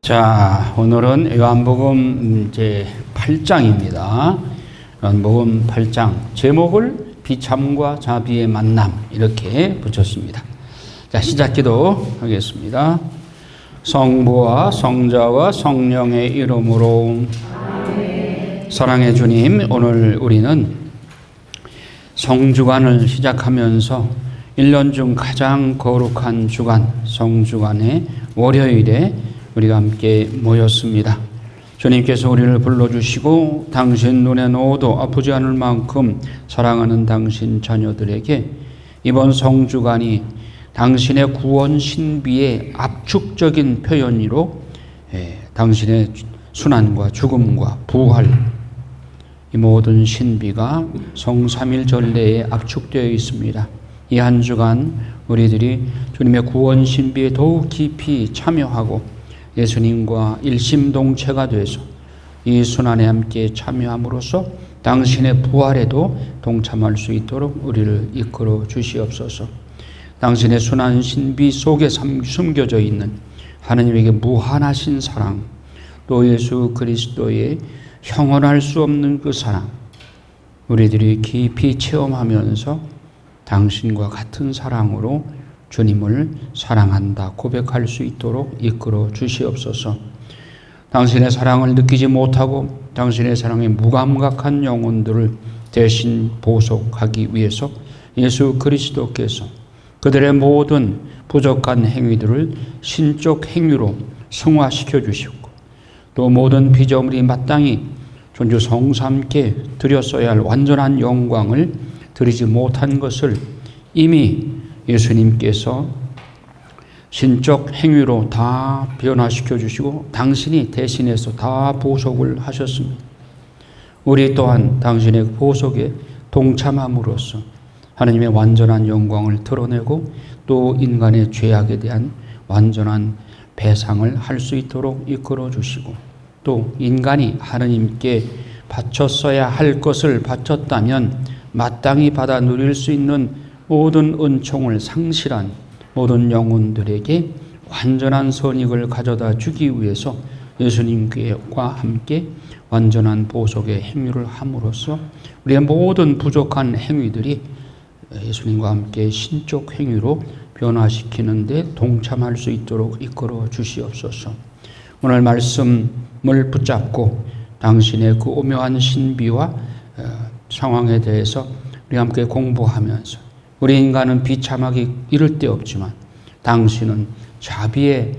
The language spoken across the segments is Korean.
자, 오늘은 요한복음 이제 8장입니다. 요한복음 8장 제목을 비참과 자비의 만남 이렇게 붙였습니다. 자, 시작기도 하겠습니다. 성부와 성자와 성령의 이름으로 아멘. 사랑의 주님, 오늘 우리는 성주간을 시작하면서 1년 중 가장 거룩한 주간 성주간의 월요일에 우리가 함께 모였습니다. 주님께서 우리를 불러주시고 당신 눈에 넣어도 아프지 않을 만큼 사랑하는 당신 자녀들에게 이번 성주간이 당신의 구원 신비의 압축적인 표현으로 당신의 순환과 죽음과 부활 이 모든 신비가 성삼일 전례에 압축되어 있습니다. 이 한 주간 우리들이 주님의 구원 신비에 더욱 깊이 참여하고 예수님과 일심동체가 돼서 이 순환에 함께 참여함으로써 당신의 부활에도 동참할 수 있도록 우리를 이끌어 주시옵소서. 당신의 순환 신비 속에 숨겨져 있는 하나님에게 무한하신 사랑, 또 예수 그리스도의 형언할 수 없는 그 사랑, 우리들이 깊이 체험하면서 당신과 같은 사랑으로 주님을 사랑한다 고백할 수 있도록 이끌어 주시옵소서. 당신의 사랑을 느끼지 못하고 당신의 사랑에 무감각한 영혼들을 대신 보속하기 위해서 예수 그리스도께서 그들의 모든 부족한 행위들을 신적 행위로 승화시켜 주시고 또 모든 피조물이 마땅히 존주 성삼께 드렸어야 할 완전한 영광을 드리지 못한 것을 이미 예수님께서 신적 행위로 다 변화시켜 주시고 당신이 대신해서 다 보속을 하셨습니다. 우리 또한 당신의 보속에 동참함으로써 하나님의 완전한 영광을 드러내고 또 인간의 죄악에 대한 완전한 배상을 할 수 있도록 이끌어 주시고 또 인간이 하나님께 바쳤어야 할 것을 바쳤다면 마땅히 받아 누릴 수 있는 모든 은총을 상실한 모든 영혼들에게 완전한 선익을 가져다 주기 위해서 예수님과 함께 완전한 보속의 행위를 함으로써 우리의 모든 부족한 행위들이 예수님과 함께 신적 행위로 변화시키는 데 동참할 수 있도록 이끌어 주시옵소서. 오늘 말씀을 붙잡고 당신의 그 오묘한 신비와 상황에 대해서 우리 함께 공부하면서 우리 인간은 비참하기 이를 데 없지만 당신은 자비의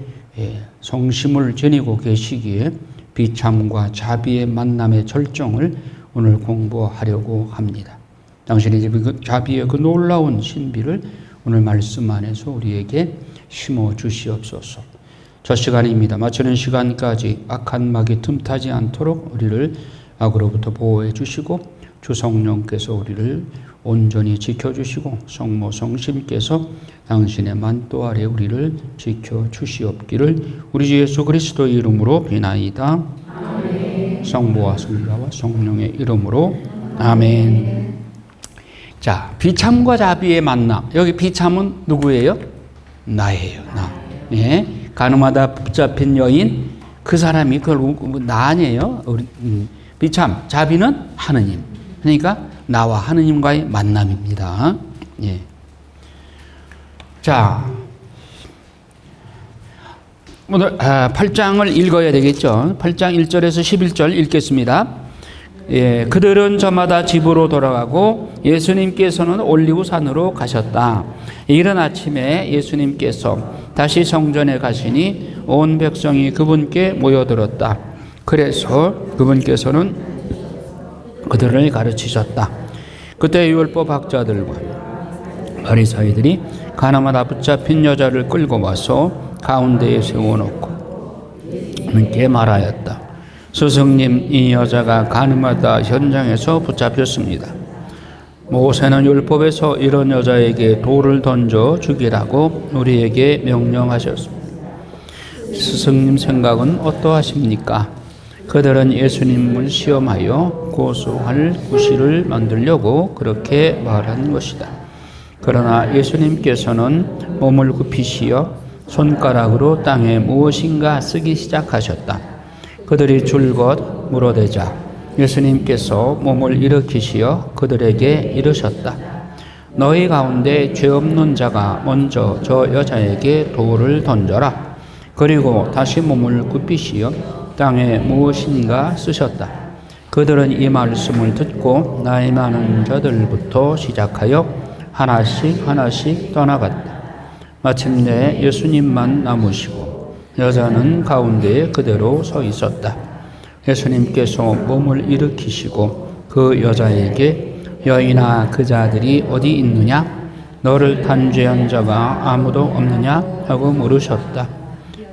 성심을 지니고 계시기에 비참과 자비의 만남의 절정을 오늘 공부하려고 합니다. 당신의 자비의 그 놀라운 신비를 오늘 말씀 안에서 우리에게 심어 주시옵소서. 저 시간입니다. 마치는 시간까지 악한 막이 틈타지 않도록 우리를 악으로부터 보호해 주시고 주 성령께서 우리를 온전히 지켜주시고 성모 성심께서 당신의 만도 아래 우리를 지켜주시옵기를 우리 주 예수 그리스도의 이름으로 비나이다. 아멘. 성부와 성자와 성령의 이름으로 아멘. 자, 비참과 자비의 만남. 여기 비참은 누구예요? 나예요. 나. 예. 가늠하다 붙잡힌 여인 그 사람이 결국 나 아니에요. 비참, 자비는 하느님. 그러니까 나와 하느님과의 만남입니다. 예. 자, 오늘 8장을 읽어야 되겠죠. 8장 1절에서 11절 읽겠습니다. 예, 그들은 저마다 집으로 돌아가고 예수님께서는 올리브산으로 가셨다. 이른 아침에 예수님께서 다시 성전에 가시니 온 백성이 그분께 모여들었다. 그래서 그분께서는 그들을 가르치셨다. 그때 율법 학자들과 바리사이들이 가늠하다 붙잡힌 여자를 끌고 와서 가운데에 세워놓고 그분께 말하였다. 스승님, 이 여자가 가늠하다 현장에서 붙잡혔습니다. 모세는 율법에서 이런 여자에게 돌을 던져 죽이라고 우리에게 명령하셨습니다. 스승님 생각은 어떠하십니까? 그들은 예수님을 시험하여 고소할 구실을 만들려고 그렇게 말한 것이다. 그러나 예수님께서는 몸을 굽히시어 손가락으로 땅에 무엇인가 쓰기 시작하셨다. 그들이 줄곧 물어대자 예수님께서 몸을 일으키시어 그들에게 이르셨다. 너희 가운데 죄 없는 자가 먼저 저 여자에게 돌을 던져라. 그리고 다시 몸을 굽히시어 땅에 무엇인가 쓰셨다. 그들은 이 말씀을 듣고 나이 많은 자들부터 시작하여 하나씩 떠나갔다. 마침내 예수님만 남으시고 여자는 가운데에 그대로 서 있었다. 예수님께서 몸을 일으키시고 그 여자에게 여인아 그 자들이 어디 있느냐? 너를 단죄한 자가 아무도 없느냐? 하고 물으셨다.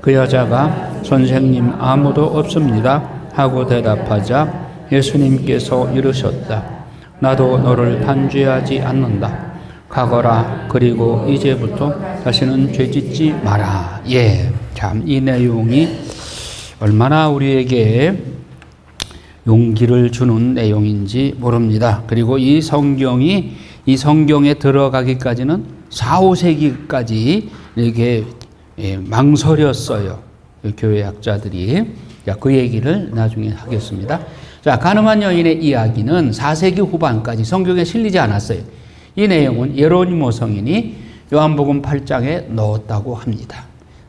그 여자가 선생님 아무도 없습니다 하고 대답하자 예수님께서 이르셨다. 나도 너를 단죄하지 않는다. 가거라. 그리고 이제부터 다시는 죄짓지 마라. 참 이 내용이 얼마나 우리에게 용기를 주는 내용인지 모릅니다. 그리고 이 성경에 들어가기까지는 4, 5세기까지 이렇게 망설였어요. 교회 학자들이. 그 얘기를 나중에 하겠습니다. 자, 가늠한 여인의 이야기는 4세기 후반까지 성경에 실리지 않았어요. 이 내용은 예로니모 성인이 요한복음 8장에 넣었다고 합니다.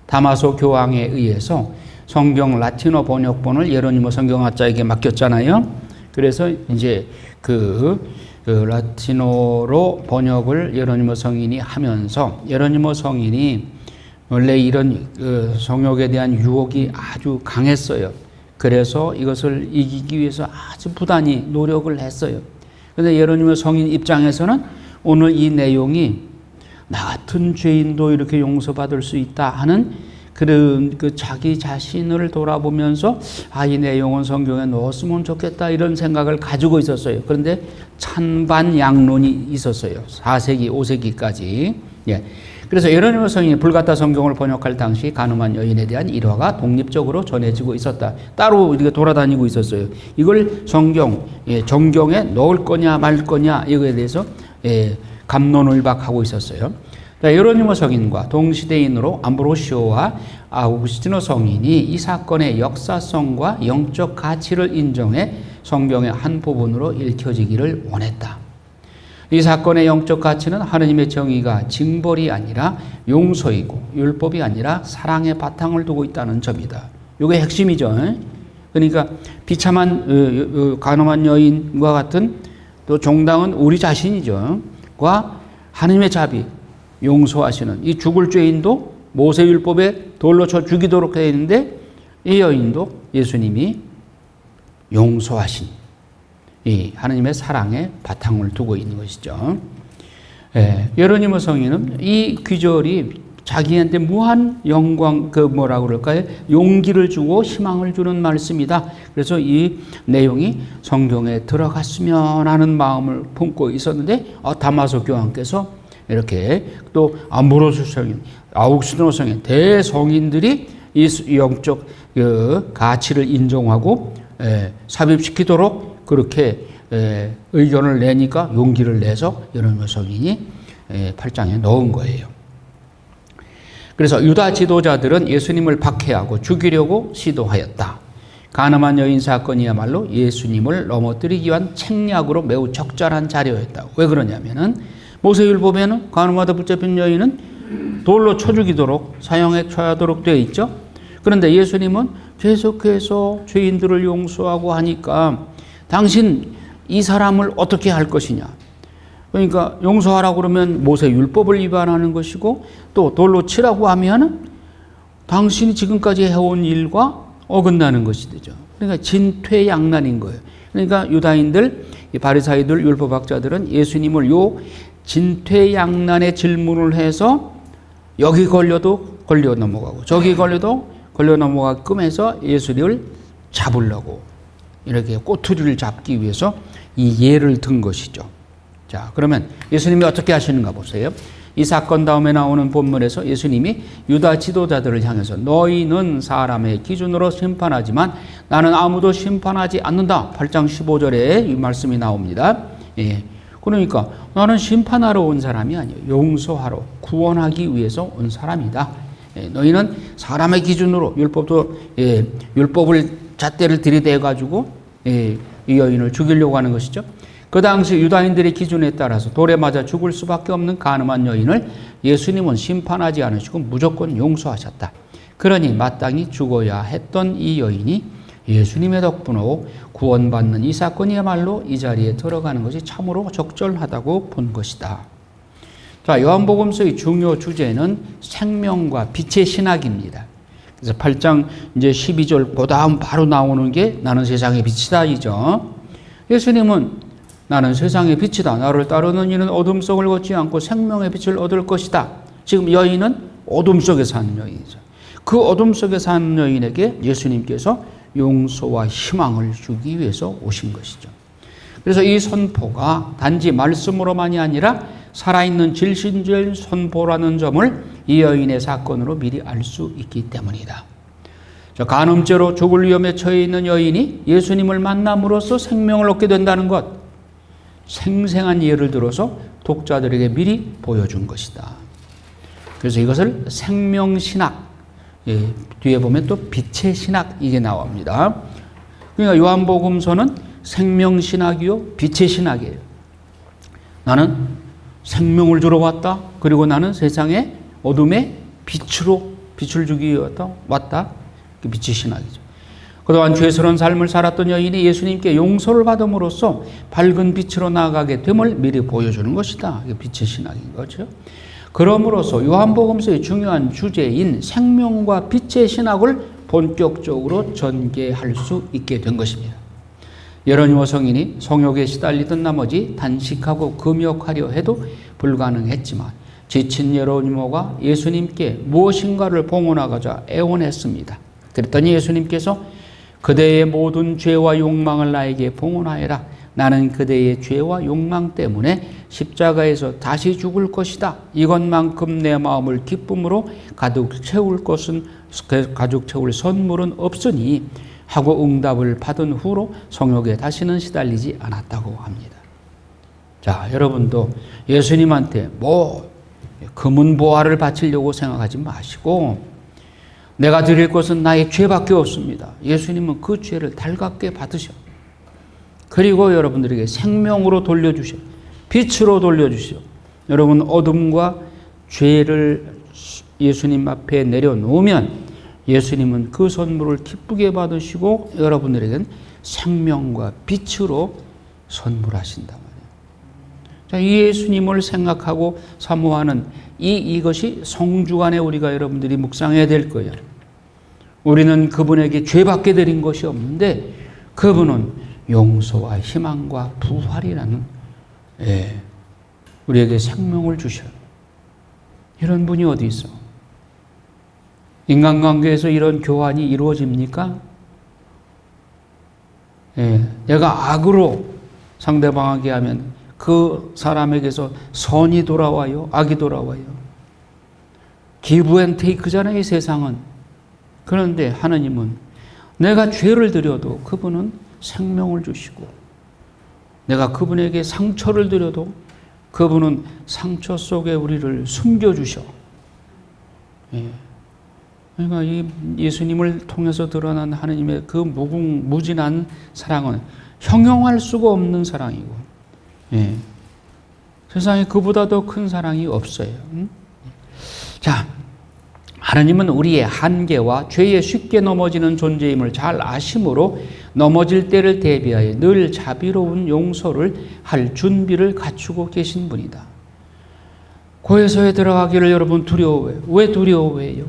다마소 교황에 의해서 성경 라틴어 번역본을 예로니모 성경학자에게 맡겼잖아요. 그래서 이제 그 라틴어로 번역을 예로니모 성인이 하면서 예로니모 성인이 원래 이런 성욕에 대한 유혹이 아주 강했어요. 그래서 이것을 이기기 위해서 아주 부단히 노력을 했어요. 그런데 예로니모 성인 입장에서는 오늘 이 내용이 나 같은 죄인도 이렇게 용서받을 수 있다 하는 그런 자기 자신을 돌아보면서 이 내용은 성경에 넣었으면 좋겠다 이런 생각을 가지고 있었어요. 그런데 찬반 양론이 있었어요. 4세기, 5세기까지. 그래서 예로니모 성인이 불가타 성경을 번역할 당시 가늠한 여인에 대한 일화가 독립적으로 전해지고 있었다. 따로 우리가 돌아다니고 있었어요. 이걸 정경에 넣을 거냐 말 거냐 이거에 대해서 갑론을박하고 있었어요. 예로니모 성인과 동시대인으로 암브로시오와 아우구스티노 성인이 이 사건의 역사성과 영적 가치를 인정해 성경의 한 부분으로 읽혀지기를 원했다. 이 사건의 영적 가치는 하느님의 정의가 징벌이 아니라 용서이고 율법이 아니라 사랑의 바탕을 두고 있다는 점이다. 이게 핵심이죠. 그러니까 비참한 가늠한 여인과 같은 또 종당은 우리 자신이죠. 과 하느님의 자비, 용서하시는 이 죽을 죄인도 모세율법에 돌로 쳐 죽이도록 되어 있는데 이 여인도 예수님이 용서하신 이 하느님의 사랑의 바탕을 두고 있는 것이죠. 예로니모 성인은 이 귀절이 자기한테 무한 영광, 뭐라고 그럴까요? 용기를 주고 희망을 주는 말씀이다. 그래서 이 내용이 성경에 들어갔으면 하는 마음을 품고 있었는데, 다마소 교황께서 이렇게 또 암브로스 성인, 아우구스티노 성인, 대성인들이 이 영적 가치를 인정하고 삽입시키도록 그렇게 의견을 내니까 용기를 내서 예로니모 성인이 8장에 넣은 거예요. 그래서 유다 지도자들은 예수님을 박해하고 죽이려고 시도하였다. 가늠한 여인 사건이야말로 예수님을 넘어뜨리기 위한 책략으로 매우 적절한 자료였다. 왜 그러냐면은 모세율법에는 가늠하다 붙잡힌 여인은 돌로 쳐 죽이도록 사형에 처하도록 되어 있죠. 그런데 예수님은 계속해서 죄인들을 용서하고 하니까 당신 이 사람을 어떻게 할 것이냐. 그러니까 용서하라고 그러면 모세율법을 위반하는 것이고 또 돌로 치라고 하면 당신이 지금까지 해온 일과 어긋나는 것이 되죠. 그러니까 진퇴양난인 거예요. 그러니까 유다인들, 바리사이들, 율법학자들은 예수님을 요 진퇴양난의 질문을 해서 여기 걸려도 걸려 넘어가고 저기 걸려도 걸려 넘어가게끔 해서 예수를 잡으려고 이렇게 꼬투리를 잡기 위해서 이 예를 든 것이죠. 자, 그러면 예수님이 어떻게 하시는가 보세요. 이 사건 다음에 나오는 본문에서 예수님이 유다 지도자들을 향해서 너희는 사람의 기준으로 심판하지만 나는 아무도 심판하지 않는다. 8장 15절에 이 말씀이 나옵니다. 그러니까 나는 심판하러 온 사람이 아니에요. 용서하러, 구원하기 위해서 온 사람이다. 너희는 사람의 기준으로 율법을 잣대를 들이대 가지고 이 여인을 죽이려고 하는 것이죠. 그 당시 유다인들의 기준에 따라서 돌에 맞아 죽을 수밖에 없는 간음한 여인을 예수님은 심판하지 않으시고 무조건 용서하셨다. 그러니 마땅히 죽어야 했던 이 여인이 예수님의 덕분으로 구원받는 이 사건이야말로 이 자리에 들어가는 것이 참으로 적절하다고 본 것이다. 자, 요한복음서의 중요 주제는 생명과 빛의 신학입니다. 그래서 8장 이제 12절 그 다음 바로 나오는 게 나는 세상의 빛이다이죠. 예수님은 나는 세상의 빛이다. 나를 따르는 이는 어둠 속을 걷지 않고 생명의 빛을 얻을 것이다. 지금 여인은 어둠 속에 사는 여인이죠. 그 어둠 속에 사는 여인에게 예수님께서 용서와 희망을 주기 위해서 오신 것이죠. 그래서 이 선포가 단지 말씀으로만이 아니라 살아있는 질신질 선포라는 점을 이 여인의 사건으로 미리 알 수 있기 때문이다. 간음죄로 죽을 위험에 처해 있는 여인이 예수님을 만남으로써 생명을 얻게 된다는 것, 생생한 예를 들어서 독자들에게 미리 보여준 것이다. 그래서 이것을 생명신학, 뒤에 보면 또 빛의 신학 이게 나옵니다. 그러니까 요한복음서는 생명신학이요 빛의 신학이에요. 나는 생명을 주러 왔다. 그리고 나는 세상의 어둠의 빛을 주기 위해 왔다. 그 빛의 신학이죠. 그동안 죄스러운 삶을 살았던 여인이 예수님께 용서를 받음으로써 밝은 빛으로 나아가게 됨을 미리 보여주는 것이다. 이게 빛의 신학인 거죠. 그러므로서 요한복음서의 중요한 주제인 생명과 빛의 신학을 본격적으로 전개할 수 있게 된 것입니다. 예로니모 성인이 성욕에 시달리던 나머지 단식하고 금욕하려 해도 불가능했지만 지친 예로니모가 예수님께 무엇인가를 봉헌하고자 애원했습니다. 그랬더니 예수님께서 그대의 모든 죄와 욕망을 나에게 봉헌하여라. 나는 그대의 죄와 욕망 때문에 십자가에서 다시 죽을 것이다. 이것만큼 내 마음을 기쁨으로 가득 채울 선물은 없으니 하고 응답을 받은 후로 성욕에 다시는 시달리지 않았다고 합니다. 자, 여러분도 예수님한테 금은 보화를 바치려고 생각하지 마시고 내가 드릴 것은 나의 죄밖에 없습니다. 예수님은 그 죄를 달갑게 받으셔. 그리고 여러분들에게 생명으로 돌려주셔. 빛으로 돌려주셔. 여러분 어둠과 죄를 예수님 앞에 내려놓으면 예수님은 그 선물을 기쁘게 받으시고 여러분들에게는 생명과 빛으로 선물하신단 말이에요. 자, 이 예수님을 생각하고 사모하는 이것이 성주간에 우리가 여러분들이 묵상해야 될 거예요. 우리는 그분에게 죄밖에 드린 것이 없는데 그분은 용서와 희망과 부활이라는 우리에게 생명을 주셔요. 이런 분이 어디 있어? 인간관계에서 이런 교환이 이루어집니까? 내가 악으로 상대방에게 하면 그 사람에게서 선이 돌아와요? 악이 돌아와요? 기브 앤 테이크잖아요, 이 세상은. 그런데 하느님은 내가 죄를 드려도 그분은 생명을 주시고 내가 그분에게 상처를 드려도 그분은 상처 속에 우리를 숨겨주셔. 그러니까 이 예수님을 통해서 드러난 하느님의 그 무진한 사랑은 형용할 수가 없는 사랑이고 세상에 그보다 더 큰 사랑이 없어요. 자, 하나님은 우리의 한계와 죄에 쉽게 넘어지는 존재임을 잘 아심으로 넘어질 때를 대비하여 늘 자비로운 용서를 할 준비를 갖추고 계신 분이다. 고해소에 들어가기를 여러분 두려워해요. 왜 두려워해요?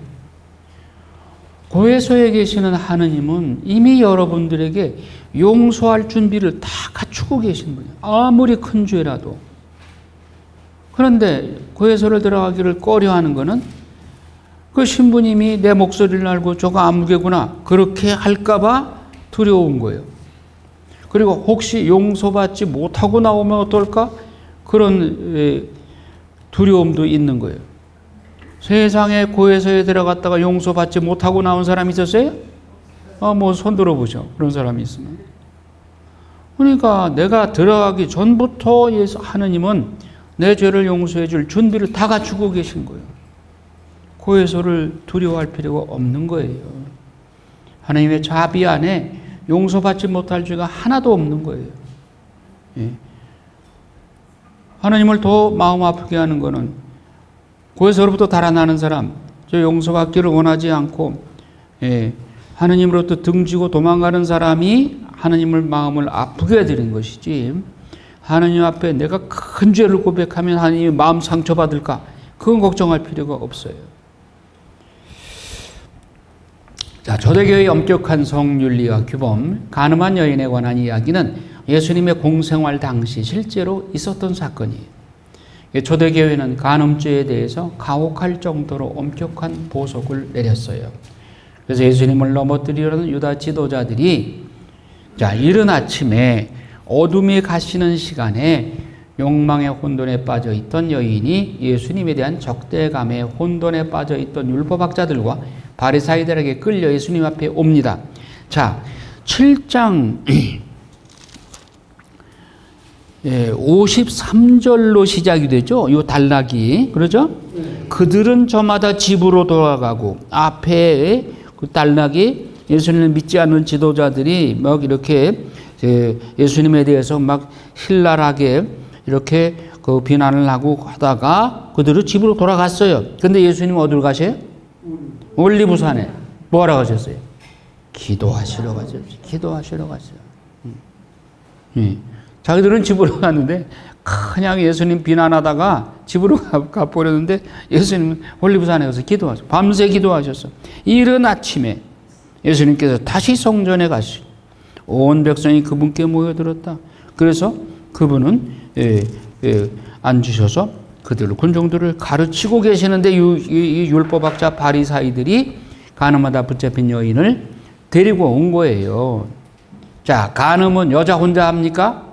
고해소에 계시는 하느님은 이미 여러분들에게 용서할 준비를 다 갖추고 계신 분이에요. 아무리 큰 죄라도. 그런데 고해소를 들어가기를 꺼려하는 것은 그 신부님이 내 목소리를 알고 저거 아무개구나 그렇게 할까봐 두려운 거예요. 그리고 혹시 용서받지 못하고 나오면 어떨까? 그런 두려움도 있는 거예요. 세상에 고해소에 들어갔다가 용서받지 못하고 나온 사람이 있었어요? 손 들어보죠. 그런 사람이 있으면. 그러니까 내가 들어가기 전부터 하느님은 내 죄를 용서해 줄 준비를 다 갖추고 계신 거예요. 고해소를 두려워할 필요가 없는 거예요. 하나님의 자비 안에 용서받지 못할 죄가 하나도 없는 거예요. 예. 하나님을 더 마음 아프게 하는 것은 고해소로부터 달아나는 사람, 저 용서받기를 원하지 않고 하나님으로부터 등지고 도망가는 사람이 하나님을 마음을 아프게 해드린 것이지, 하나님 앞에 내가 큰 죄를 고백하면 하나님이 마음 상처받을까, 그건 걱정할 필요가 없어요. 자, 초대교회의 엄격한 성윤리와 규범, 간음한 여인에 관한 이야기는 예수님의 공생활 당시 실제로 있었던 사건이에요. 초대교회는 간음죄에 대해서 가혹할 정도로 엄격한 보석을 내렸어요. 그래서 예수님을 넘어뜨리려는 유다 지도자들이 자, 이른 아침에 어둠이 가시는 시간에 욕망의 혼돈에 빠져 있던 여인이 예수님에 대한 적대감에 혼돈에 빠져 있던 율법학자들과 바리사이들에게 끌려 예수님 앞에 옵니다. 자, 7장 53절로 시작이 되죠. 이 단락이. 그러죠? 그들은 저마다 집으로 돌아가고, 앞에 그 단락이 예수님을 믿지 않는 지도자들이 막 이렇게 예수님에 대해서 막 신랄하게 이렇게 그 비난을 하고 하다가 그들은 집으로 돌아갔어요. 근데 예수님은 어디로 가세요? 올리브산에. 뭐 하러 가셨어요? 기도하시러 가셨어요. 기도하시러 갔어요. 자기들은 집으로 갔는데 그냥 예수님 비난하다가 집으로 가버렸는데 예수님은 올리브산에 가서 기도하셨어요. 밤새 기도하셨어요. 이른 아침에 예수님께서 다시 성전에 가시고 온 백성이 그분께 모여들었다. 그래서 그분은 앉으셔서 그들을 군중들을 가르치고 계시는데 이 율법학자 바리사이들이 간음하다 붙잡힌 여인을 데리고 온 거예요. 자, 간음은 여자 혼자 합니까?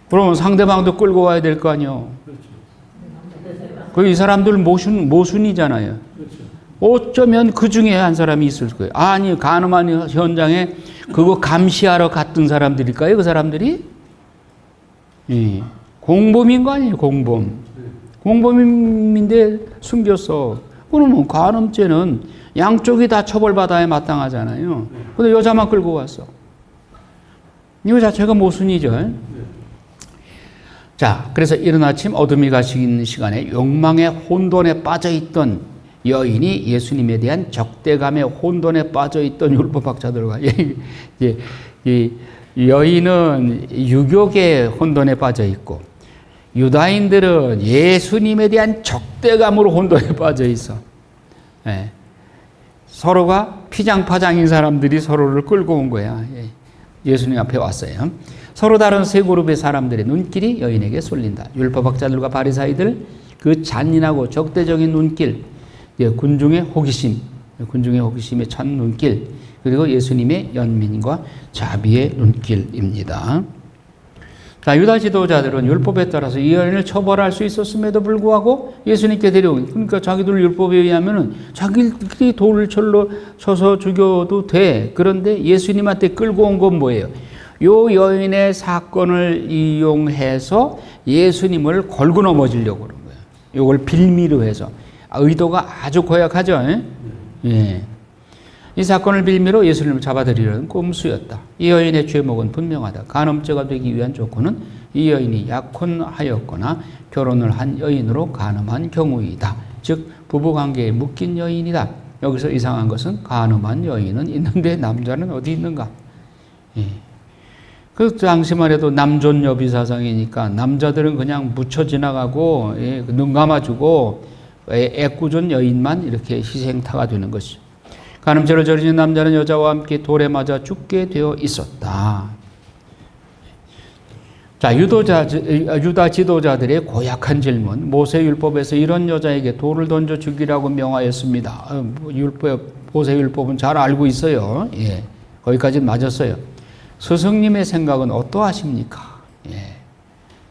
그러면 상대방도 끌고 와야 될 거 아니에요. 이 사람들 모순이잖아요. 어쩌면 그 중에 한 사람이 있을 거예요. 아니, 간음한 현장에 그거 감시하러 갔던 사람들일까요? 그 사람들이? 예. 공범인 거 아니에요, 공범. 공범인데 숨겼어. 그러면 간음죄는 양쪽이 다 처벌받아야 마땅하잖아요. 근데 여자만 끌고 왔어. 이거 자체가 모순이죠. 자, 그래서 이른 아침 어둠이 가시는 시간에 욕망의 혼돈에 빠져있던 여인이 예수님에 대한 적대감의 혼돈에 빠져있던 율법학자들과 이 여인은 유교계 혼돈에 빠져있고 유다인들은 예수님에 대한 적대감으로 혼돈에 빠져있어. 예. 서로가 피장파장인 사람들이 서로를 끌고 온 거야. 예수님 앞에 왔어요. 서로 다른 세 그룹의 사람들의 눈길이 여인에게 쏠린다. 율법학자들과 바리사이들, 그 잔인하고 적대적인 눈길, 군중의 호기심에 찬 눈길, 그리고 예수님의 연민과 자비의 눈길입니다. 자, 유다 지도자들은 율법에 따라서 이 여인을 처벌할 수 있었음에도 불구하고 예수님께 데려온, 그러니까 자기들 율법에 의하면은 자기들이 돌을 철로 쳐서 죽여도 돼. 그런데 예수님한테 끌고 온 건 뭐예요? 요 여인의 사건을 이용해서 예수님을 걸고 넘어지려고 그런 거예요. 요걸 빌미로 해서. 의도가 아주 고약하죠. 예. 이 사건을 빌미로 예수님을 잡아들이려는 꼼수였다. 이 여인의 죄목은 분명하다. 간음죄가 되기 위한 조건은 이 여인이 약혼하였거나 결혼을 한 여인으로 간음한 경우이다. 즉 부부관계에 묶인 여인이다. 여기서 이상한 것은 간음한 여인은 있는데 남자는 어디 있는가? 예. 그 당시만 해도 남존여비 사상이니까 남자들은 그냥 묻혀 지나가고 눈 감아주고 애꿎은 여인만 이렇게 희생타가 되는 것이죠. 간음죄를 저지른 남자는 여자와 함께 돌에 맞아 죽게 되어 있었다. 자, 유다 지도자들의 고약한 질문. 모세율법에서 이런 여자에게 돌을 던져 죽이라고 명하였습니다. 모세율법은 잘 알고 있어요. 예, 거기까지는 맞았어요. 스승님의 생각은 어떠하십니까? 예,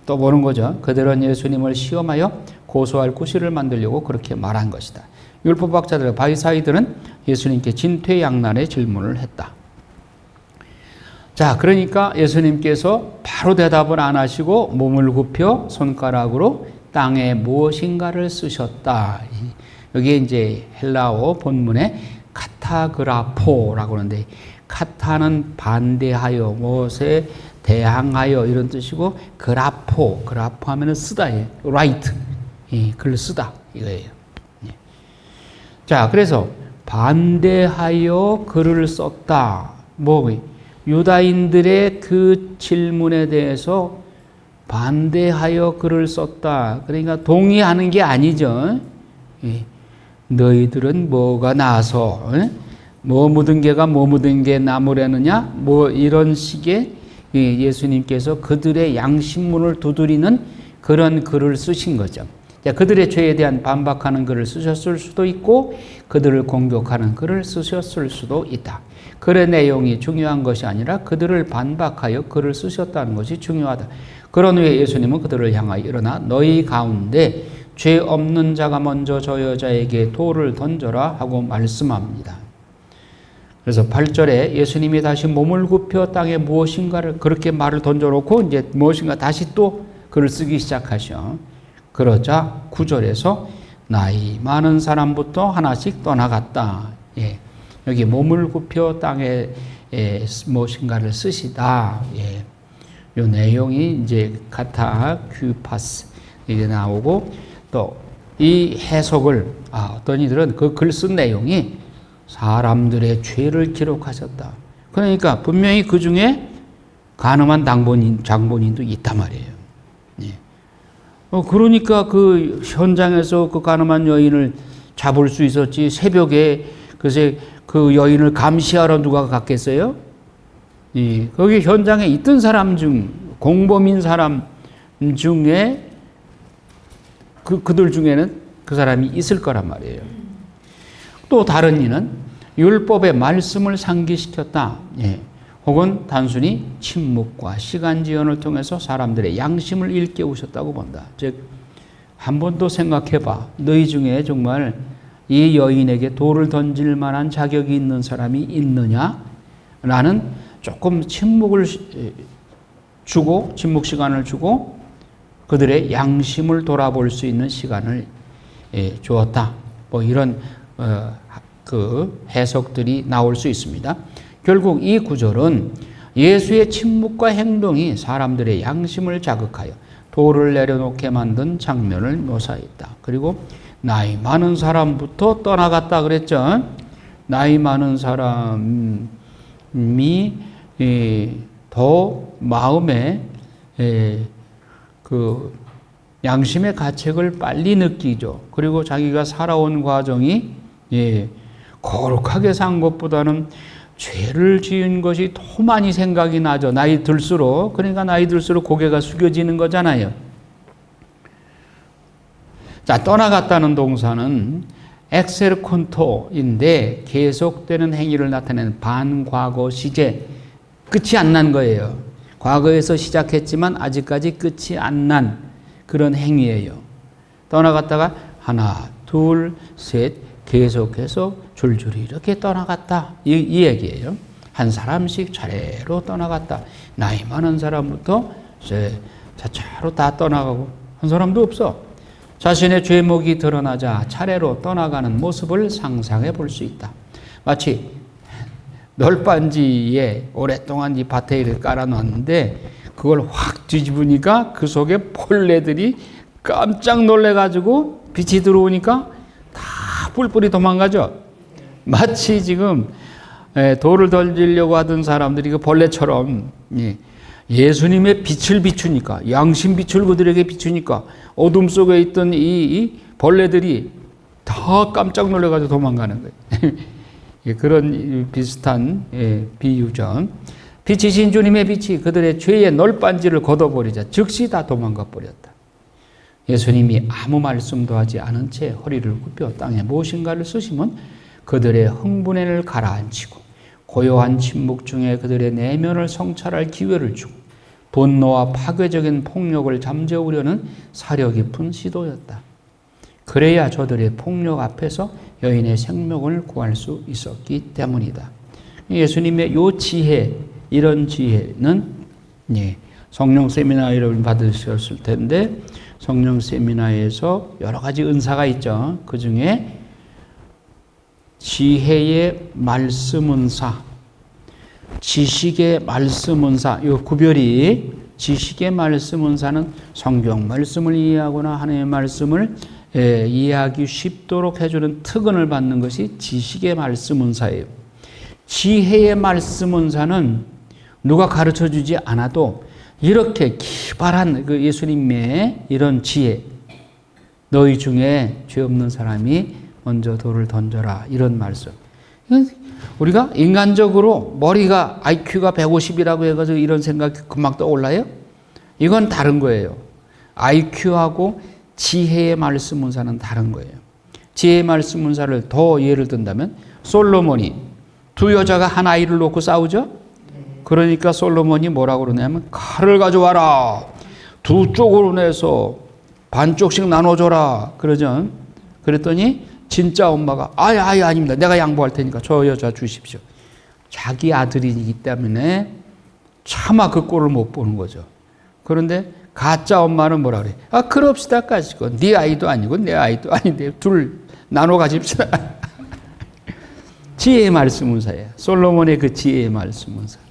또 보는 거죠. 그들은 예수님을 시험하여 고소할 구실을 만들려고 그렇게 말한 것이다. 율법학자들과 바리사이들은 예수님께 진퇴양난의 질문을 했다. 자, 그러니까 예수님께서 바로 대답을 안 하시고 몸을 굽혀 손가락으로 땅에 무엇인가를 쓰셨다. 여기에 이제 헬라어 본문에 카타그라포라고 하는데, 카타는 반대하여, 무엇에 대항하여 이런 뜻이고, 그라포 하면은 쓰다, write, 글을 쓰다 이거예요. 자, 그래서 반대하여 글을 썼다. 유다인들의 그 질문에 대해서 반대하여 글을 썼다. 그러니까 동의하는 게 아니죠. 너희들은 뭐가 나서 뭐 묻은 개가 뭐 묻은 개 나무라느냐, 뭐 이런 식의 예수님께서 그들의 양심문을 두드리는 그런 글을 쓰신 거죠. 그들의 죄에 대한 반박하는 글을 쓰셨을 수도 있고 그들을 공격하는 글을 쓰셨을 수도 있다. 글의 내용이 중요한 것이 아니라 그들을 반박하여 글을 쓰셨다는 것이 중요하다. 그런 후에 예수님은 그들을 향하여 일어나 너희 가운데 죄 없는 자가 먼저 저 여자에게 돌을 던져라 하고 말씀합니다. 그래서 8절에 예수님이 다시 몸을 굽혀 땅에 무엇인가를 그렇게 말을 던져놓고 이제 무엇인가 다시 또 글을 쓰기 시작하셔. 그러자 9절에서 나이 많은 사람부터 하나씩 떠나갔다. 여기 몸을 굽혀 땅에 무엇인가를 쓰시다. 이 내용이 이제 카타 큐파스 이게 나오고 또 이 해석을 어떤 이들은 그 글 쓴 내용이 사람들의 죄를 기록하셨다. 그러니까 분명히 그 중에 간음한 장본인도 있단 말이에요. 그러니까 그 현장에서 그 간음한 여인을 잡을 수 있었지. 새벽에 글쎄 그 여인을 감시하러 누가 갔겠어요? 거기 현장에 있던 사람 중 공범인 사람 중에 그들 중에는 그 사람이 있을 거란 말이에요. 또 다른 이는 율법의 말씀을 상기시켰다. 혹은 단순히 침묵과 시간 지연을 통해서 사람들의 양심을 일깨우셨다고 본다. 즉, 한 번 더 생각해봐. 너희 중에 정말 이 여인에게 돌을 던질 만한 자격이 있는 사람이 있느냐? 라는 조금 침묵 시간을 주고 그들의 양심을 돌아볼 수 있는 시간을 주었다. 뭐 이런 그 해석들이 나올 수 있습니다. 결국 이 구절은 예수의 침묵과 행동이 사람들의 양심을 자극하여 돌을 내려놓게 만든 장면을 묘사했다. 그리고 나이 많은 사람부터 떠나갔다 그랬죠. 나이 많은 사람이 더 마음에 그 양심의 가책을 빨리 느끼죠. 그리고 자기가 살아온 과정이 거룩하게 산 것보다는 죄를 지은 것이 더 많이 생각이 나죠. 나이 들수록. 그러니까 나이 들수록 고개가 숙여지는 거잖아요. 자, 떠나갔다는 동사는 엑셀콘토인데 계속되는 행위를 나타내는 반과거 시제. 끝이 안 난 거예요. 과거에서 시작했지만 아직까지 끝이 안 난 그런 행위예요. 떠나갔다가 하나, 둘, 셋 계속해서 줄줄이 이렇게 떠나갔다. 이 얘기예요. 한 사람씩 차례로 떠나갔다. 나이 많은 사람부터 차차로 다 떠나가고 한 사람도 없어. 자신의 죄목이 드러나자 차례로 떠나가는 모습을 상상해 볼 수 있다. 마치 널빤지에 오랫동안 이 밭에 이렇게 깔아놨는데 그걸 확 뒤집으니까 그 속에 벌레들이 깜짝 놀래가지고 빛이 들어오니까 다 뿔뿔이 도망가죠. 마치 지금 돌을 던지려고 하던 사람들이 그 벌레처럼 예수님의 빛을 비추니까, 양심 빛을 그들에게 비추니까 어둠 속에 있던 이 벌레들이 다 깜짝 놀래가지고 도망가는 거예요. 그런 비슷한 비유죠. 빛이신 주님의 빛이 그들의 죄의 널빤지를 걷어버리자 즉시 다 도망가 버렸다. 예수님이 아무 말씀도 하지 않은 채 허리를 굽혀 땅에 무엇인가를 쓰시면 그들의 흥분을 가라앉히고 고요한 침묵 중에 그들의 내면을 성찰할 기회를 주고 분노와 파괴적인 폭력을 잠재우려는 사려 깊은 시도였다. 그래야 저들의 폭력 앞에서 여인의 생명을 구할 수 있었기 때문이다. 예수님의 요 지혜, 이런 지혜는 성령 세미나를 받으셨을 텐데 성령 세미나에서 여러 가지 은사가 있죠. 그 중에 지혜의 말씀 은사, 지식의 말씀 은사, 이 구별이 지식의 말씀 은사는 성경 말씀을 이해하거나 하나님의 말씀을 이해하기 쉽도록 해주는 특권을 받는 것이 지식의 말씀 은사예요. 지혜의 말씀 은사는 누가 가르쳐 주지 않아도 이렇게 기발한 그 예수님의 이런 지혜, 너희 중에 죄 없는 사람이 먼저 돌을 던져라, 이런 말씀. 우리가 인간적으로 머리가 IQ가 150이라고 해가지고 이런 생각이 금방 떠올라요? 이건 다른 거예요. IQ하고 지혜의 말씀 문사는 다른 거예요. 지혜의 말씀 문사를 더 예를 든다면 솔로몬이 두 여자가 한 아이를 놓고 싸우죠? 그러니까 솔로몬이 뭐라고 그러냐면 칼을 가져와라. 두 쪽으로 내서 반쪽씩 나눠줘라. 그러죠? 그랬더니 진짜 엄마가 아닙니다. 내가 양보할 테니까 저 여자 주십시오. 자기 아들이기 때문에 차마 그 꼴을 못 보는 거죠. 그런데 가짜 엄마는 뭐라 그래? 그럽시다 가지고 네 아이도 아니고 내 아이도 아닌데 둘 나눠 가집시다. 지혜의 말씀 문사예요. 솔로몬의 그 지혜의 말씀 문사.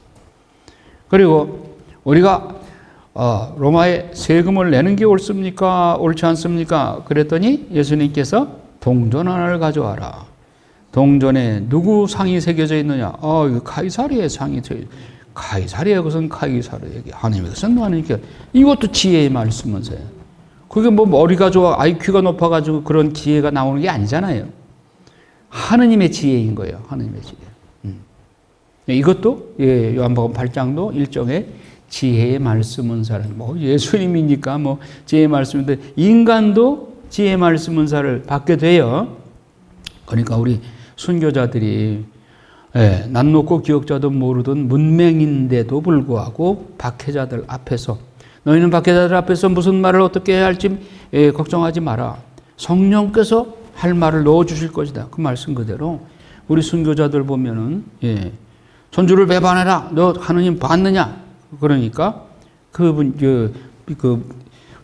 그리고 우리가 로마에 세금을 내는 게 옳습니까? 옳지 않습니까? 그랬더니 예수님께서 동전 하나를 가져와라. 동전에 누구 상이 새겨져 있느냐? 이거 카이사르의 상이 카이사르의 것은 카이사르에게, 하나님의 것은 하나님께. 이것도 지혜의 말씀이세요. 그게 뭐 머리가 좋아, IQ가 높아가지고 그런 지혜가 나오는 게 아니잖아요. 하느님의 지혜인 거예요. 하느님의 지혜. 이것도 요한복음 8장도 일종의 지혜의 말씀 은사를, 뭐 예수님이니까 뭐 지혜의 말씀인데 인간도 지혜의 말씀 은사를 받게 돼요. 그러니까 우리 순교자들이 난 놓고 기억자도 모르던 문맹인데도 불구하고 박해자들 앞에서, 너희는 박해자들 앞에서 무슨 말을 어떻게 해야 할지 걱정하지 마라. 성령께서 할 말을 넣어주실 것이다. 그 말씀 그대로 우리 순교자들 보면은 천주를 배반해라. 너 하느님 봤느냐? 그러니까 그분 그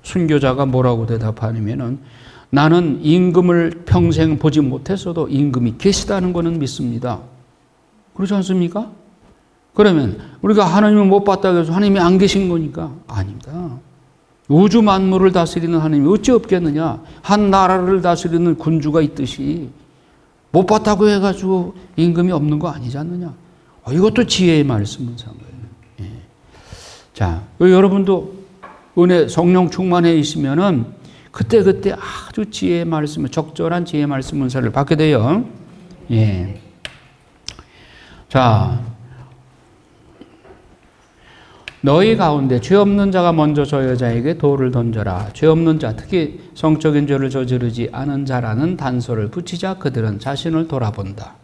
순교자가 뭐라고 대답하냐면은 나는 임금을 평생 보지 못했어도 임금이 계시다는 것은 믿습니다. 그렇지 않습니까? 그러면 우리가 하나님을 못 봤다고 해서 하나님이 안 계신 거니까 아닙니다. 우주 만물을 다스리는 하나님이 어찌 없겠느냐. 한 나라를 다스리는 군주가 있듯이 못 봤다고 해가지고 임금이 없는 거 아니지 않느냐. 이것도 지혜의 말씀은 산 거예요. 자, 여러분도 은혜 성령 충만해 있으면은 그때 아주 지혜의 말씀, 적절한 지혜의 말씀 은사를 받게 돼요. 자, 너희 가운데 죄 없는 자가 먼저 저 여자에게 돌을 던져라. 죄 없는 자, 특히 성적인 죄를 저지르지 않은 자라는 단서를 붙이자 그들은 자신을 돌아본다.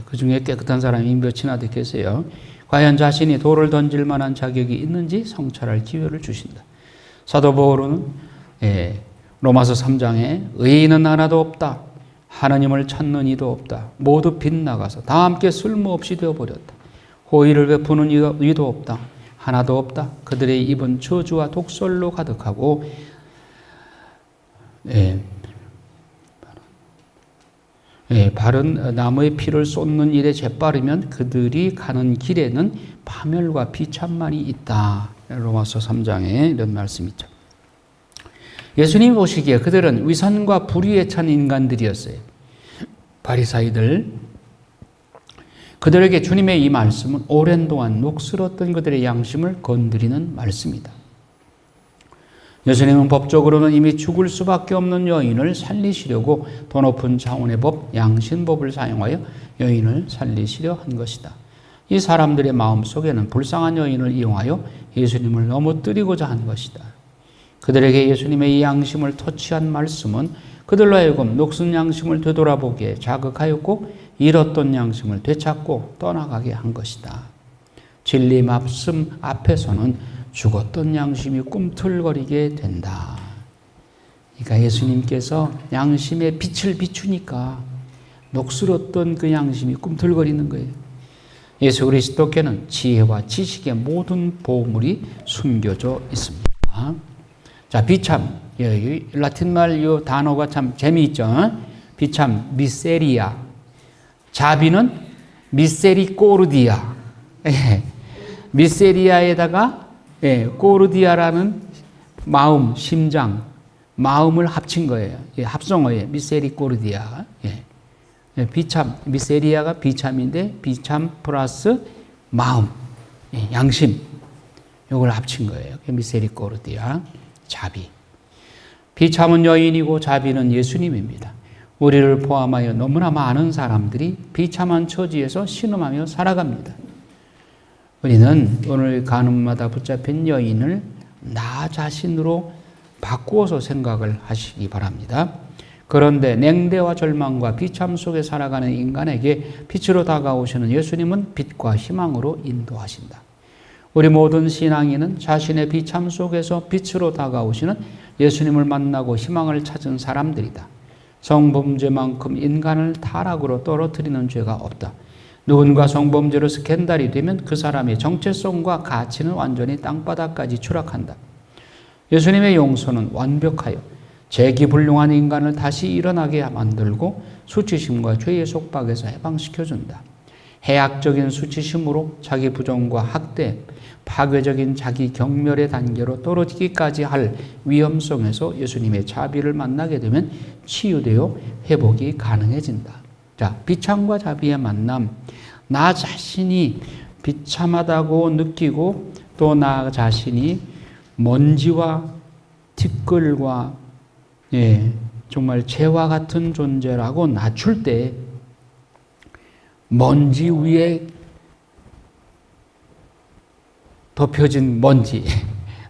그 중에 깨끗한 사람이 몇이나 계세요. 과연 자신이 돌을 던질 만한 자격이 있는지 성찰할 기회를 주신다. 사도 바울은 로마서 3장에 의인은 하나도 없다. 하나님을 찾는 이도 없다. 모두 빗나가서 다 함께 쓸모없이 되어버렸다. 호의를 베푸는 이도 없다. 하나도 없다. 그들의 입은 저주와 독설로 가득하고 바른 나무의 피를 쏟는 일에 재빠르면 그들이 가는 길에는 파멸과 비참만이 있다. 로마서 3장에 이런 말씀이 있죠. 예수님 보시기에 그들은 위선과 불의에 찬 인간들이었어요. 바리사이들. 그들에게 주님의 이 말씀은 오랜 동안 녹슬었던 그들의 양심을 건드리는 말씀이다. 예수님은 법적으로는 이미 죽을 수밖에 없는 여인을 살리시려고 더 높은 차원의 법, 양신법을 사용하여 여인을 살리시려 한 것이다. 이 사람들의 마음속에는 불쌍한 여인을 이용하여 예수님을 넘어뜨리고자 한 것이다. 그들에게 예수님의 이 양심을 터치한 말씀은 그들로 하여금 녹슨 양심을 되돌아보기에 자극하였고 잃었던 양심을 되찾고 떠나가게 한 것이다. 진리 말씀 앞에서는 죽었던 양심이 꿈틀거리게 된다. 그러니까 예수님께서 양심의 빛을 비추니까 녹슬었던 그 양심이 꿈틀거리는 거예요. 예수 그리스도께는 지혜와 지식의 모든 보물이 숨겨져 있습니다. 자, 비참. 이 라틴 말 이 단어가 참 재미있죠. 비참, 미세리아. 자비는 미세리꼬르디아. 미세리아에다가 꼬르디아라는 마음, 심장, 마음을 합친 거예요. 합성어예요. 미세리꼬르디아. 비참, 미세리아가 비참인데 비참 플러스 마음, 양심. 이걸 합친 거예요. 미세리꼬르디아, 자비. 비참은 여인이고 자비는 예수님입니다. 우리를 포함하여 너무나 많은 사람들이 비참한 처지에서 신음하며 살아갑니다. 우리는 오늘 가늠마다 붙잡힌 여인을 나 자신으로 바꾸어서 생각을 하시기 바랍니다. 그런데 냉대와 절망과 비참 속에 살아가는 인간에게 빛으로 다가오시는 예수님은 빛과 희망으로 인도하신다. 우리 모든 신앙인은 자신의 비참 속에서 빛으로 다가오시는 예수님을 만나고 희망을 찾은 사람들이다. 성범죄만큼 인간을 타락으로 떨어뜨리는 죄가 없다. 누군가 성범죄로 스캔들이 되면 그 사람의 정체성과 가치는 완전히 땅바닥까지 추락한다. 예수님의 용서는 완벽하여 재기불능한 인간을 다시 일어나게 만들고 수치심과 죄의 속박에서 해방시켜준다. 해악적인 수치심으로 자기 부정과 학대, 파괴적인 자기 경멸의 단계로 떨어지기까지 할 위험성에서 예수님의 자비를 만나게 되면 치유되어 회복이 가능해진다. 자, 비참과 자비의 만남. 나 자신이 비참하다고 느끼고 또 나 자신이 먼지와 티끌과 정말 재와 같은 존재라고 낮출 때 먼지 위에 덮여진 먼지,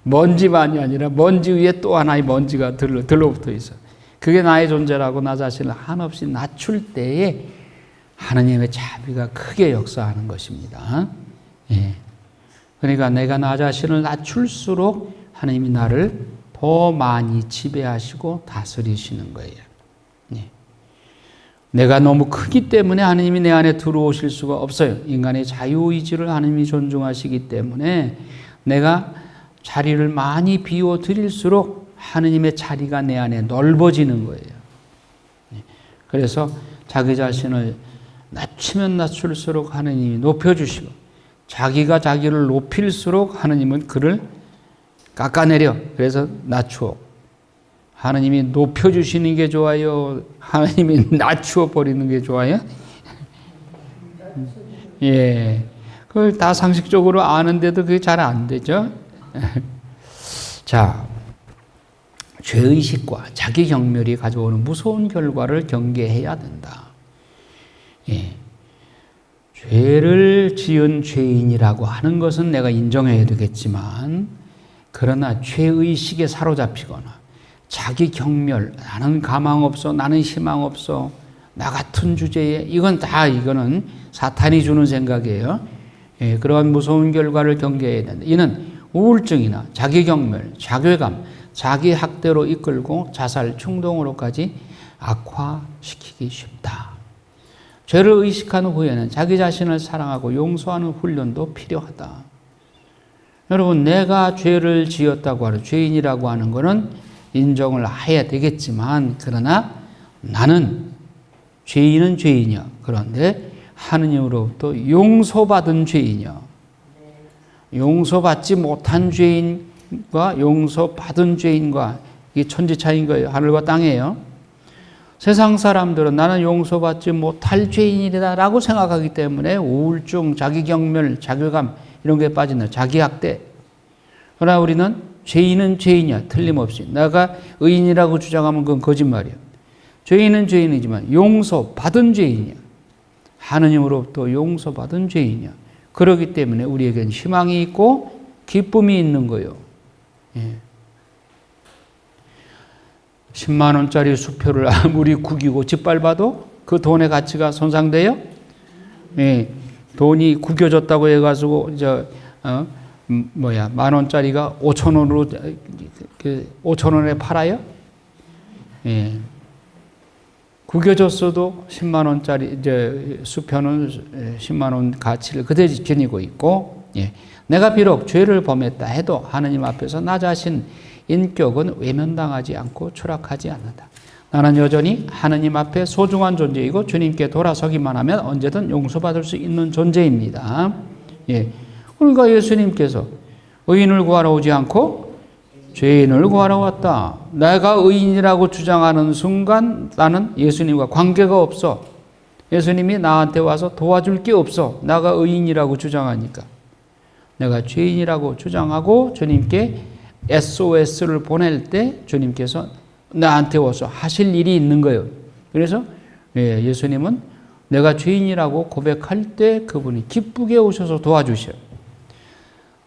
먼지만이 아니라 먼지 위에 또 하나의 먼지가 들러붙어 있어. 그게 나의 존재라고 나 자신을 한없이 낮출 때에 하나님의 자비가 크게 역사하는 것입니다. 그러니까 내가 나 자신을 낮출수록 하나님이 나를 더 많이 지배하시고 다스리시는 거예요. 내가 너무 크기 때문에 하나님이 내 안에 들어오실 수가 없어요. 인간의 자유의지를 하나님이 존중하시기 때문에 내가 자리를 많이 비워드릴수록 하나님의 자리가 내 안에 넓어지는 거예요. 그래서 자기 자신을 낮추면 낮출수록 하나님이 높여주시고 자기가 자기를 높일수록 하나님은 그를 깎아내려. 그래서 낮추어. 하나님이 높여주시는 게 좋아요? 하나님이 낮추어 버리는 게 좋아요? 그걸 다 상식적으로 아는데도 그게 잘 안 되죠? 자, 죄의식과 자기 경멸이 가져오는 무서운 결과를 경계해야 된다. 죄를 지은 죄인이라고 하는 것은 내가 인정해야 되겠지만, 그러나 죄의식에 사로잡히거나 자기 경멸, 나는 가망 없어, 나는 희망 없어, 나 같은 주제에, 이거는 사탄이 주는 생각이에요. 그러한 무서운 결과를 경계해야 된다. 이는 우울증이나 자기 경멸, 자괴감, 자기 학대로 이끌고 자살 충동으로까지 악화시키기 쉽다. 죄를 의식한 후에는 자기 자신을 사랑하고 용서하는 훈련도 필요하다. 여러분, 내가 죄를 지었다고 하는, 죄인이라고 하는 것은 인정을 해야 되겠지만, 그러나 나는 죄인은 죄인이야. 그런데 하느님으로부터 용서받은 죄인이야. 용서받지 못한 죄인과 용서받은 죄인과 이게 천지 차이인 거예요. 하늘과 땅이에요. 세상 사람들은 나는 용서받지 못할 죄인이다라고 생각하기 때문에 우울증, 자기경멸, 자괴감 이런 게 빠진다. 자기학대. 그러나 우리는 죄인은 죄인이야. 틀림없이. 내가 의인이라고 주장하면 그건 거짓말이야. 죄인은 죄인이지만 용서받은 죄인이야. 하느님으로부터 용서받은 죄인이야. 그렇기 때문에 우리에겐 희망이 있고 기쁨이 있는 거예요. 10만 원짜리 수표를 아무리 구기고 짓밟아도 그 돈의 가치가 손상돼요? 돈이 구겨졌다고 해가지고 10,000원짜리가 5,000원으로 5,000원에 팔아요? 구겨졌어도 10만 원짜리 수표는 10만 원 가치를 그대로 지니고 있고, 내가 비록 죄를 범했다 해도 하느님 앞에서 나 자신 인격은 외면당하지 않고 추락하지 않는다. 나는 여전히 하느님 앞에 소중한 존재이고 주님께 돌아서기만 하면 언제든 용서받을 수 있는 존재입니다. 예. 그러니까 예수님께서 의인을 구하러 오지 않고 죄인을 구하러 왔다. 내가 의인이라고 주장하는 순간 나는 예수님과 관계가 없어. 예수님이 나한테 와서 도와줄 게 없어. 내가 의인이라고 주장하니까. 내가 죄인이라고 주장하고 주님께 SOS를 보낼 때 주님께서 나한테 와서 하실 일이 있는 거예요. 그래서 예수님은 내가 죄인이라고 고백할 때 그분이 기쁘게 오셔서 도와주셔요.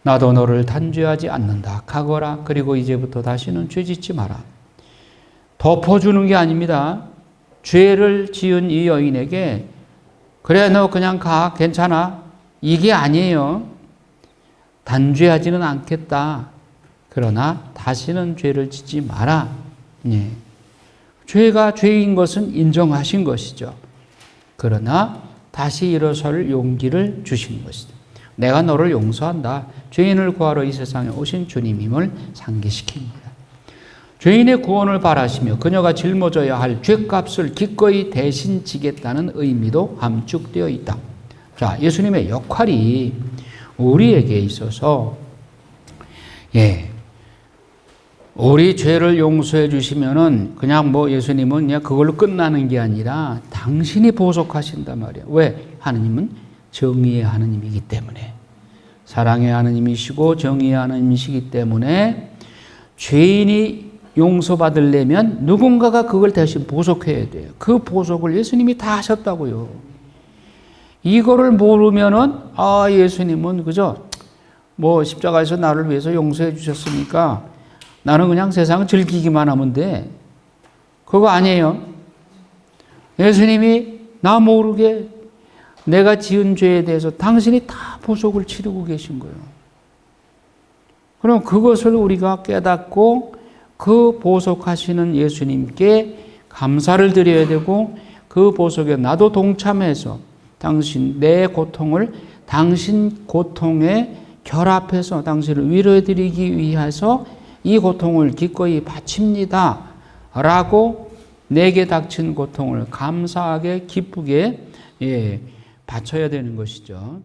나도 너를 단죄하지 않는다. 가거라. 그리고 이제부터 다시는 죄 짓지 마라. 덮어주는 게 아닙니다. 죄를 지은 이 여인에게 그래 너 그냥 가 괜찮아. 이게 아니에요. 단죄하지는 않겠다. 그러나 다시는 죄를 짓지 마라. 예. 죄가 죄인 것은 인정하신 것이죠. 그러나 다시 일어설 용기를 주신 것이죠. 내가 너를 용서한다. 죄인을 구하러 이 세상에 오신 주님임을 상기시킵니다. 죄인의 구원을 바라시며 그녀가 짊어져야 할 죄값을 기꺼이 대신 지겠다는 의미도 함축되어 있다. 자, 예수님의 역할이 우리에게 있어서 우리 죄를 용서해 주시면은 그냥 예수님은 그냥 그걸로 끝나는 게 아니라 당신이 보속하신단 말이에요. 왜? 하느님은 정의의 하느님이기 때문에, 사랑의 하느님이시고 정의의 하느님이시기 때문에 죄인이 용서받으려면 누군가가 그걸 대신 보속해야 돼요. 그 보속을 예수님이 다 하셨다고요. 이거를 모르면은 예수님은 그죠? 십자가에서 나를 위해서 용서해 주셨으니까 나는 그냥 세상을 즐기기만 하면 돼. 그거 아니에요. 예수님이 나 모르게 내가 지은 죄에 대해서 당신이 다 보속을 치르고 계신 거예요. 그럼 그것을 우리가 깨닫고 그 보속하시는 예수님께 감사를 드려야 되고 그 보속에 나도 동참해서 내 고통을 당신 고통에 결합해서 당신을 위로해드리기 위해서 이 고통을 기꺼이 바칩니다. 라고 내게 닥친 고통을 감사하게 기쁘게 바쳐야 되는 것이죠.